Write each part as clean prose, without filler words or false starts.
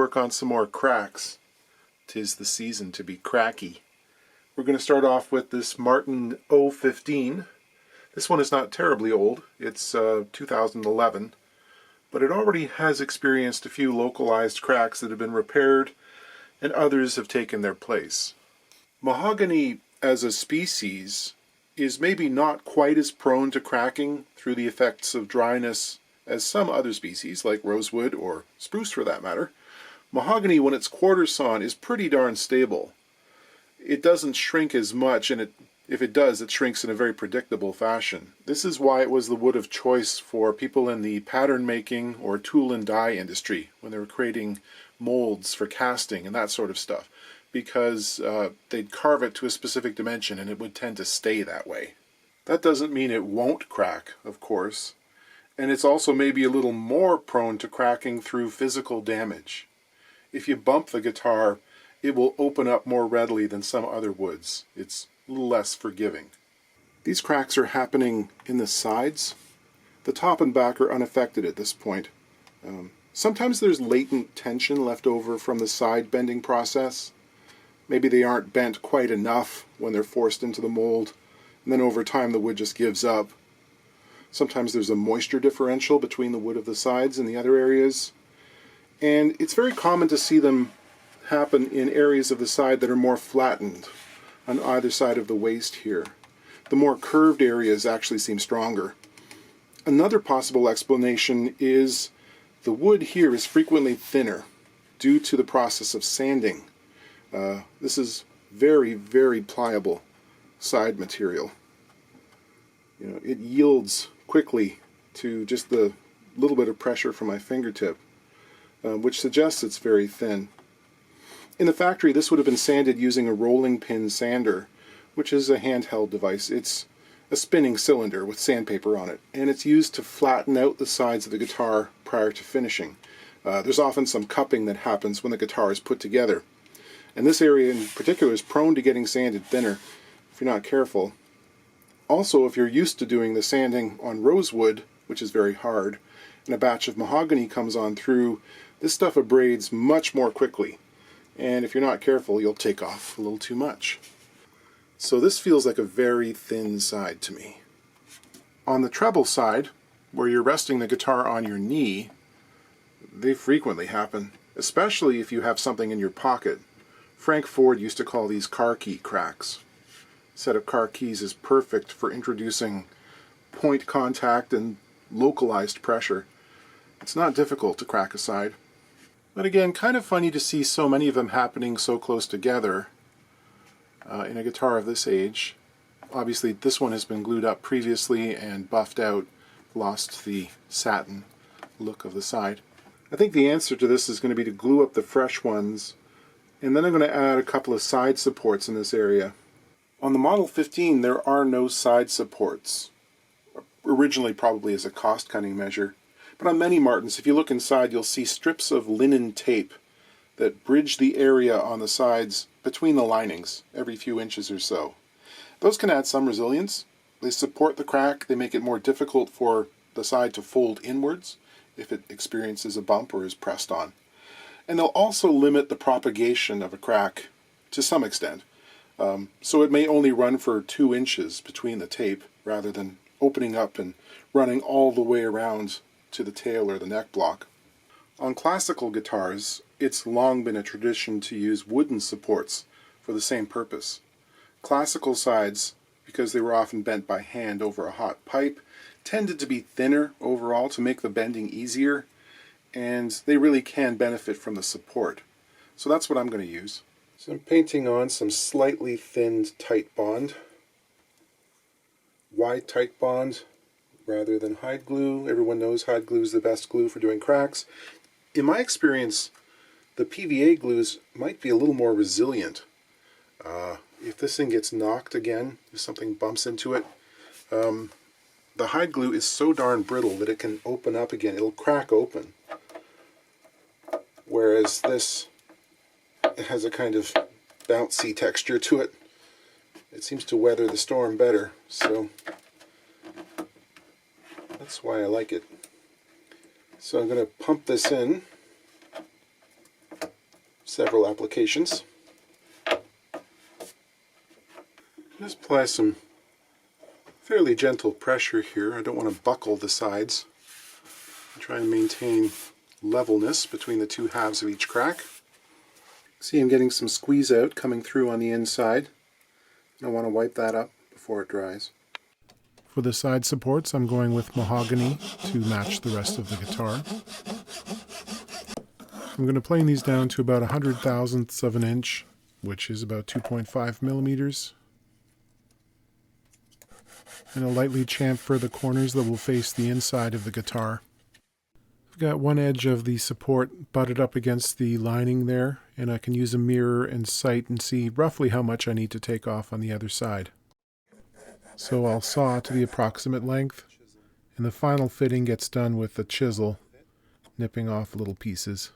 work on some more cracks. 'Tis the season to be cracky. We're going to start off with this Martin 015. This one is not terribly old. It's 2011, but it already has experienced a few localized cracks that have been repaired, and others have taken their place. Mahogany as a species is maybe not quite as prone to cracking through the effects of dryness as some other species, like rosewood or spruce for that matter. Mahogany, when it's quarter sawn, is pretty darn stable. It doesn't shrink as much, and if it does, it shrinks in a very predictable fashion. This is why it was the wood of choice for people in the pattern making or tool and die industry when they were creating molds for casting and that sort of stuff, because they'd carve it to a specific dimension and it would tend to stay that way. That doesn't mean it won't crack, of course, and it's also maybe a little more prone to cracking through physical damage. If you bump the guitar, it will open up more readily than some other woods. It's a little less forgiving. These cracks are happening in the sides. The top and back are unaffected at this point. Sometimes there's latent tension left over from the side bending process. Maybe they aren't bent quite enough when they're forced into the mold, and then over time the wood just gives up. Sometimes there's a moisture differential between the wood of the sides and the other areas. And it's very common to see them happen in areas of the side that are more flattened on either side of the waist here. The more curved areas actually seem stronger. Another possible explanation is the wood here is frequently thinner due to the process of sanding. This is very, very pliable side material. It yields quickly to just the little bit of pressure from my fingertip, which suggests it's very thin. In the factory, this would have been sanded using a rolling pin sander, which is a handheld device. It's a spinning cylinder with sandpaper on it, and it's used to flatten out the sides of the guitar prior to finishing. There's often some cupping that happens when the guitar is put together, and this area in particular is prone to getting sanded thinner if you're not careful. Also, if you're used to doing the sanding on rosewood, which is very hard, and a batch of mahogany comes on through, this stuff abrades much more quickly, and if you're not careful, you'll take off a little too much. So this feels like a very thin side to me. On the treble side, where you're resting the guitar on your knee, they frequently happen, especially if you have something in your pocket. Frank Ford used to call these car key cracks. A set of car keys is perfect for introducing point contact and localized pressure. It's not difficult to crack a side. But again, kind of funny to see so many of them happening so close together in a guitar of this age. Obviously this one has been glued up previously and buffed out, lost the satin look of the side. I think the answer to this is going to be to glue up the fresh ones, and then I'm going to add a couple of side supports in this area. On the Model 15 there are no side supports, originally probably as a cost-cutting measure. But on many Martins, if you look inside, you'll see strips of linen tape that bridge the area on the sides between the linings every few inches or so. Those can add some resilience. They support the crack. They make it more difficult for the side to fold inwards if it experiences a bump or is pressed on. And they'll also limit the propagation of a crack to some extent. So it may only run for 2 inches between the tape rather than opening up and running all the way around to the tail or the neck block. On classical guitars, it's long been a tradition to use wooden supports for the same purpose. Classical sides, because they were often bent by hand over a hot pipe, tended to be thinner overall to make the bending easier, and they really can benefit from the support. So that's what I'm going to use. So I'm painting on some slightly thinned tight bond. Why tight bond rather than hide glue? Everyone knows hide glue is the best glue for doing cracks. In my experience, the PVA glues might be a little more resilient. If this thing gets knocked again, if something bumps into it, the hide glue is so darn brittle that it can open up again. It'll crack open. Whereas this, it has a kind of bouncy texture to it. It seems to weather the storm better, so that's why I like it. So I'm going to pump this in. several applications. Just apply some fairly gentle pressure here. I don't want to buckle the sides. I'm trying to maintain levelness between the two halves of each crack. See, I'm getting some squeeze out coming through on the inside. I want to wipe that up before it dries. For the side supports, I'm going with mahogany to match the rest of the guitar. I'm going to plane these down to about 100,000ths of an inch, which is about 2.5 millimeters. And a lightly chamfer the corners that will face the inside of the guitar. I've got one edge of the support butted up against the lining there, and I can use a mirror and sight and see roughly how much I need to take off on the other side. So I'll saw to the approximate length, and the final fitting gets done with a chisel, nipping off little pieces.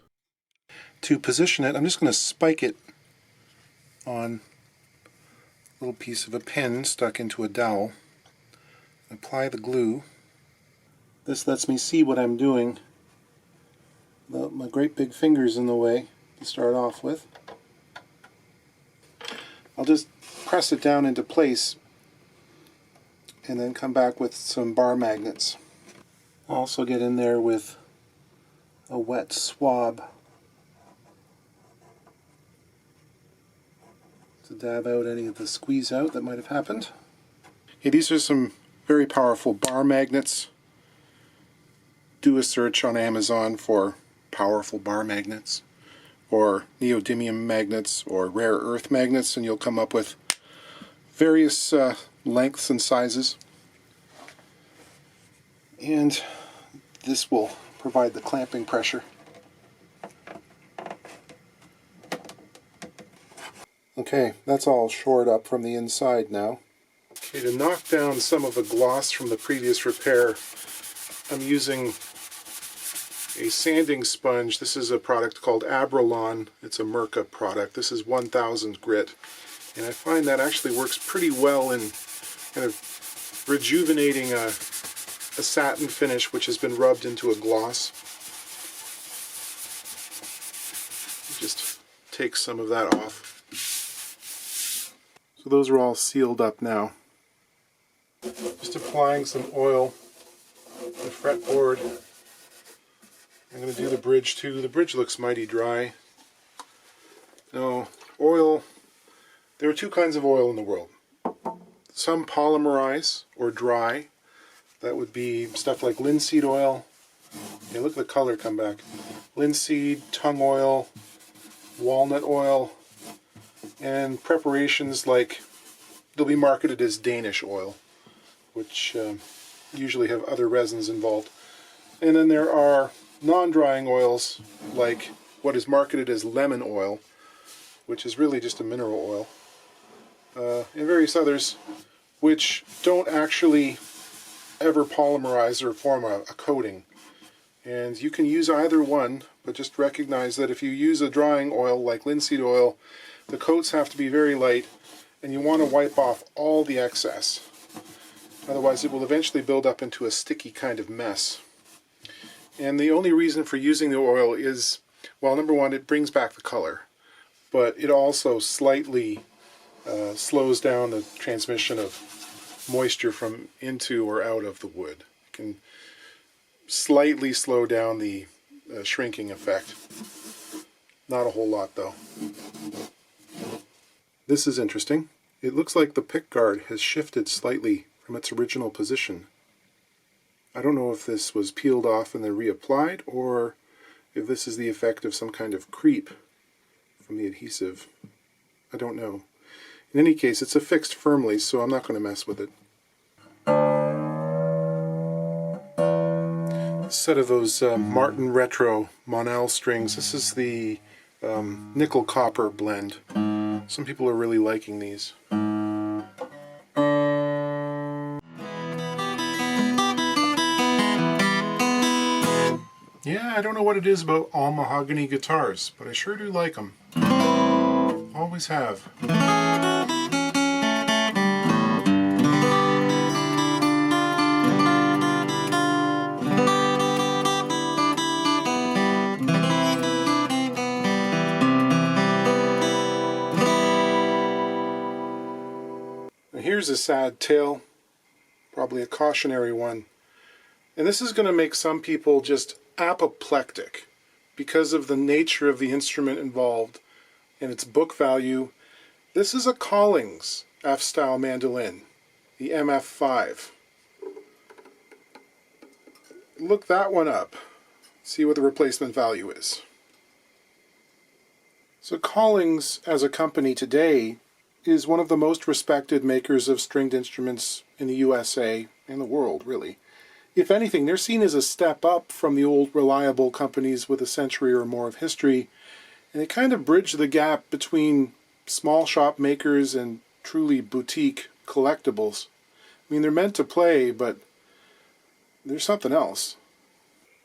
To position it, I'm just going to spike it on a little piece of a pin stuck into a dowel. Apply the glue. This lets me see what I'm doing without my great big fingers in the way to start off with. I'll just press it down into place and then come back with some bar magnets. I'll also get in there with a wet swab to dab out any of the squeeze out that might have happened. Okay, these are some very powerful bar magnets. Do a search on Amazon for powerful bar magnets or neodymium magnets or rare earth magnets, and you'll come up with various lengths and sizes. And this will provide the clamping pressure. Okay, that's all shored up from the inside now. Okay, to knock down some of the gloss from the previous repair, I'm using a sanding sponge. This is a product called Abralon. It's a Mirka product. This is 1000 grit. And I find that actually works pretty well in kind of rejuvenating a satin finish which has been rubbed into a gloss. Just take some of that off. So those are all sealed up now. Just applying some oil to the fretboard. I'm going to do the bridge too. The bridge looks mighty dry. Now, oil, there are two kinds of oil in the world. Some polymerize or dry. That would be stuff like linseed oil. Yeah, look at the color come back. Linseed, tung oil, walnut oil, and preparations like, they'll be marketed as Danish oil, which usually have other resins involved. And then there are non-drying oils like what is marketed as lemon oil, which is really just a mineral oil, and various others which don't actually ever polymerize or form a coating. And you can use either one, but just recognize that if you use a drying oil like linseed oil, the coats have to be very light, and you want to wipe off all the excess. Otherwise it will eventually build up into a sticky kind of mess. And the only reason for using the oil is, well, number one, it brings back the color, but it also slightly slows down the transmission of moisture from into or out of the wood. It can slightly slow down the shrinking effect. Not a whole lot though. This is interesting. It looks like the pick guard has shifted slightly from its original position. I don't know if this was peeled off and then reapplied, or if this is the effect of some kind of creep from the adhesive. I don't know. In any case, it's affixed firmly, so I'm not going to mess with it. A set of those Martin Retro Monel strings. This is the nickel copper blend. Some people are really liking these. Yeah, I don't know what it is about all mahogany guitars, but I sure do like them. Always have. Here's a sad tale, probably a cautionary one. And this is going to make some people just apoplectic because of the nature of the instrument involved and its book value. This is a Collings F-style mandolin, the MF5. Look that one up. See what the replacement value is. So Collings, as a company today, is one of the most respected makers of stringed instruments in the USA and the world, really. If anything, they're seen as a step up from the old reliable companies with a century or more of history, and they kind of bridge the gap between small shop makers and truly boutique collectibles. I mean, they're meant to play, but there's something else.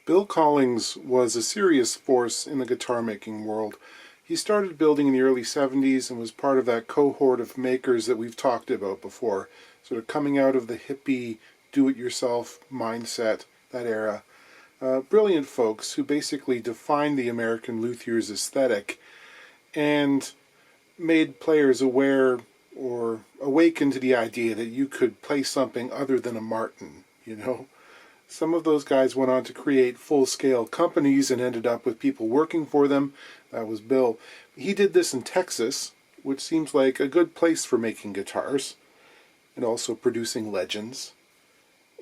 Bill Collings was a serious force in the guitar making world. He started building in the early 70s and was part of that cohort of makers that we've talked about before, sort of coming out of the hippie, do-it-yourself mindset, that era. Brilliant folks who basically defined the American luthier's aesthetic and made players aware or awaken to the idea that you could play something other than a Martin, you know. Some of those guys went on to create full-scale companies and ended up with people working for them. That was Bill. He did this in Texas, which seems like a good place for making guitars and also producing legends.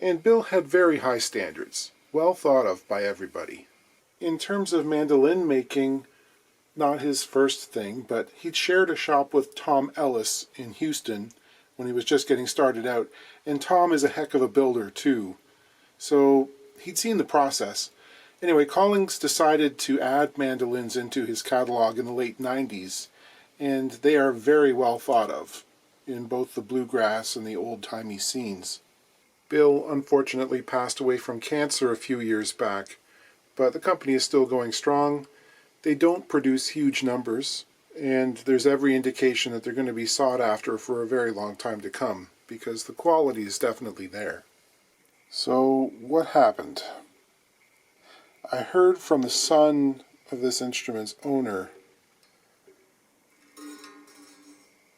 And Bill had very high standards, well thought of by everybody. In terms of mandolin making, not his first thing, but he'd shared a shop with Tom Ellis in Houston when he was just getting started out. And Tom is a heck of a builder too. So he'd seen the process. Anyway, Collings decided to add mandolins into his catalog in the late 90s, and they are very well thought of in both the bluegrass and the old-timey scenes. Bill unfortunately passed away from cancer a few years back, but the company is still going strong. They don't produce huge numbers, and there's every indication that they're going to be sought after for a very long time to come, because the quality is definitely there. So, what happened? I heard from the son of this instrument's owner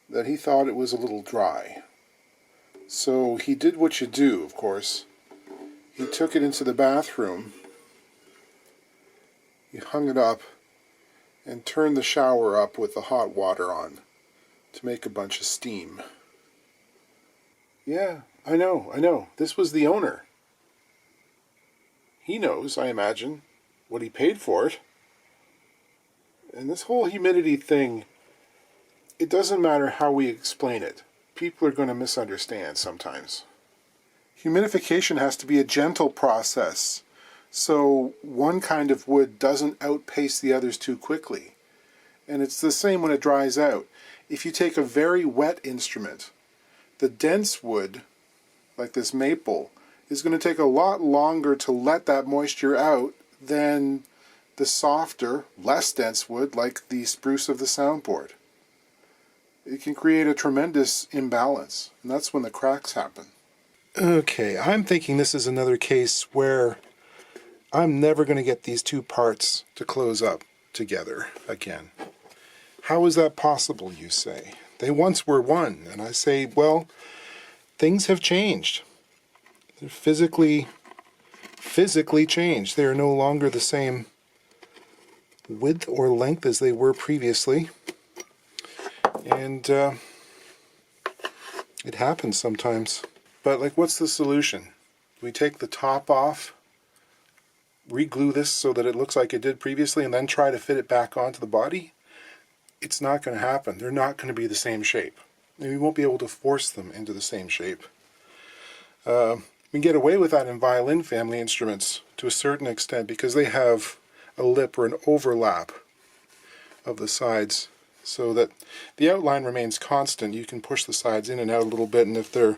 that he thought it was a little dry. So he did what you do, of course. He took it into the bathroom, he hung it up, and turned the shower up with the hot water on to make a bunch of steam. Yeah, I know. This was the owner. He knows, I imagine, what he paid for it. And this whole humidity thing, it doesn't matter how we explain it. People are going to misunderstand sometimes. Humidification has to be a gentle process, so one kind of wood doesn't outpace the others too quickly. And it's the same when it dries out. If you take a very wet instrument, the dense wood, like this maple, is going to take a lot longer to let that moisture out than the softer, less dense wood like the spruce of the soundboard. It can create a tremendous imbalance, and that's when the cracks happen. Okay, I'm thinking this is another case where I'm never going to get these two parts to close up together again. How is that possible, you say? They once were one, and I say, well, things have changed. They're physically changed. They are no longer the same width or length as they were previously. And it happens sometimes. But, like, what's the solution? We take the top off, re-glue this so that it looks like it did previously, and then try to fit it back onto the body? It's not going to happen. They're not going to be the same shape. And we won't be able to force them into the same shape. We can get away with that in violin family instruments to a certain extent because they have a lip or an overlap of the sides so that the outline remains constant. You can push the sides in and out a little bit, and if they're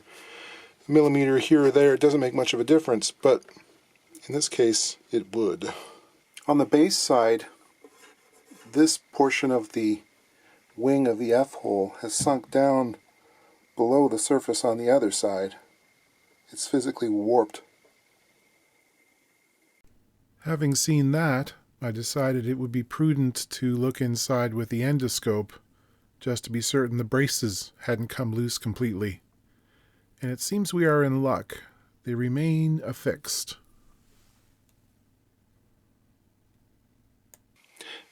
a millimeter here or there, it doesn't make much of a difference, but in this case it would. On the bass side, this portion of the wing of the F-hole has sunk down below the surface on the other side. It's physically warped. Having seen that, I decided it would be prudent to look inside with the endoscope just to be certain the braces hadn't come loose completely. And it seems we are in luck. They remain affixed.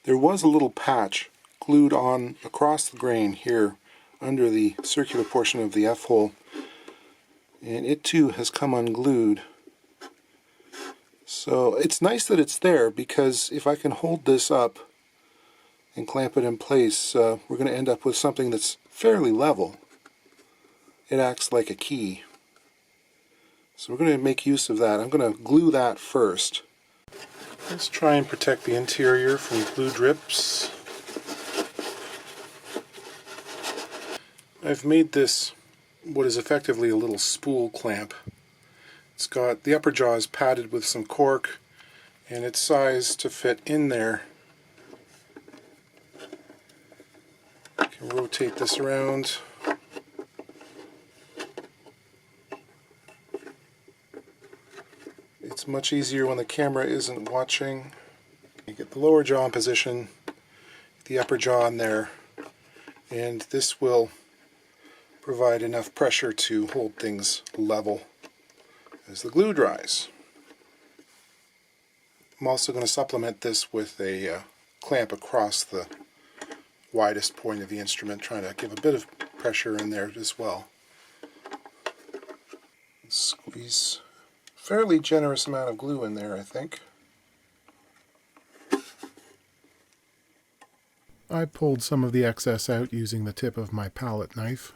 There was a little patch glued on across the grain here under the circular portion of the F-hole, and it too has come unglued. So it's nice that it's there, because if I can hold this up and clamp it in place, we're going to end up with something that's fairly level. It acts like a key. So we're going to make use of that. I'm going to glue that first. Let's try and protect the interior from glue drips. I've made this what is effectively a little spool clamp. It's got the upper jaw is padded with some cork, and it's sized to fit in there. I can rotate this around. It's much easier when the camera isn't watching. You get the lower jaw in position, the upper jaw in there, and this will provide enough pressure to hold things level as the glue dries. I'm also going to supplement this with a clamp across the widest point of the instrument, trying to give a bit of pressure in there as well. Squeeze a fairly generous amount of glue in there, I think. I pulled some of the excess out using the tip of my palette knife.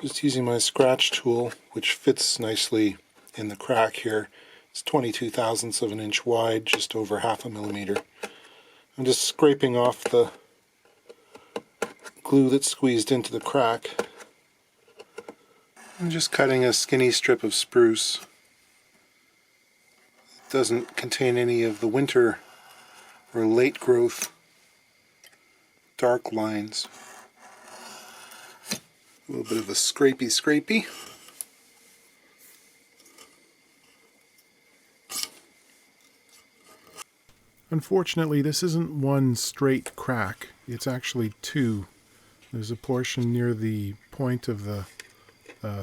Just using my scratch tool, which fits nicely in the crack here. It's 22 thousandths of an inch wide, just over half a millimeter. I'm just scraping off the glue that's squeezed into the crack. I'm just cutting a skinny strip of spruce. It doesn't contain any of the winter or late growth dark lines. A little bit of a scrapey. Unfortunately, this isn't one straight crack. It's actually two. There's a portion near the point of the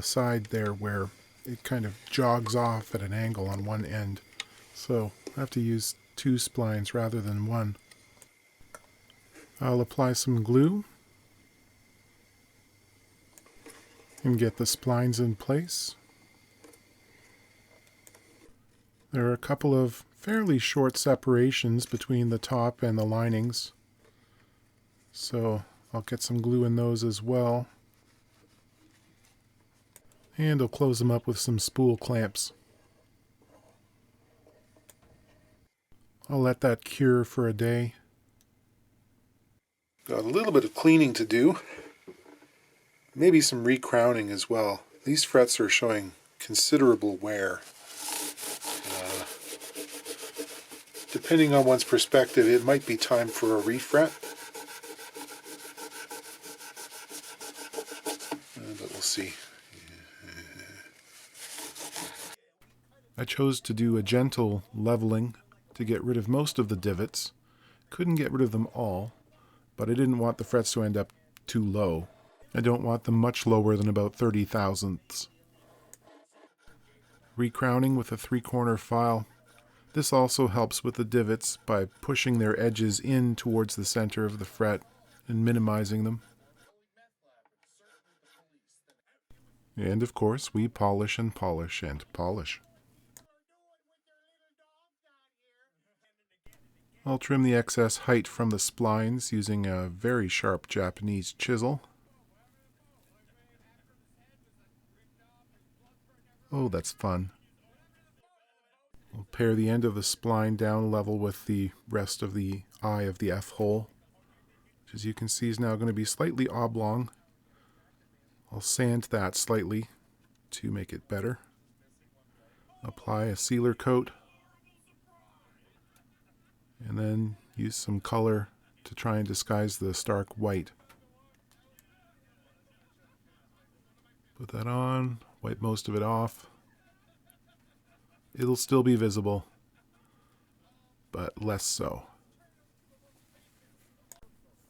side there where it kind of jogs off at an angle on one end. So I have to use two splines rather than one. I'll apply some glue and get the splines in place. There are a couple of fairly short separations between the top and the linings, so I'll get some glue in those as well. And I'll close them up with some spool clamps. I'll let that cure for a day. Got a little bit of cleaning to do. Maybe some recrowning as well. These frets are showing considerable wear. Depending on one's perspective, it might be time for a refret. But we'll see. I chose to do a gentle leveling to get rid of most of the divots. Couldn't get rid of them all, but I didn't want the frets to end up too low. I don't want them much lower than about 30 thousandths. Recrowning with a 3-corner file. This also helps with the divots by pushing their edges in towards the center of the fret and minimizing them. And of course, we polish and polish and polish. I'll trim the excess height from the splines using a very sharp Japanese chisel. Oh, that's fun. We'll pare the end of the spline down level with the rest of the eye of the F-hole, which as you can see is now going to be slightly oblong. I'll sand that slightly to make it better. Apply a sealer coat, and then use some color to try and disguise the stark white. Put that on, wipe most of it off. It'll still be visible, but less so.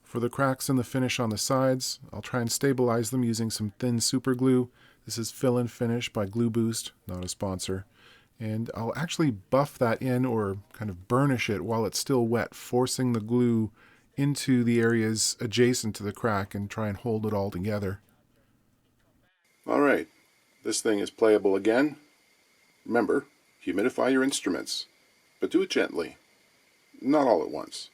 For the cracks in the finish on the sides, I'll try and stabilize them using some thin super glue. This is Fill and Finish by Glue Boost, not a sponsor. And I'll actually buff that in or kind of burnish it while it's still wet, forcing the glue into the areas adjacent to the crack and try and hold it all together. Alright, this thing is playable again. Remember, humidify your instruments, but do it gently, not all at once.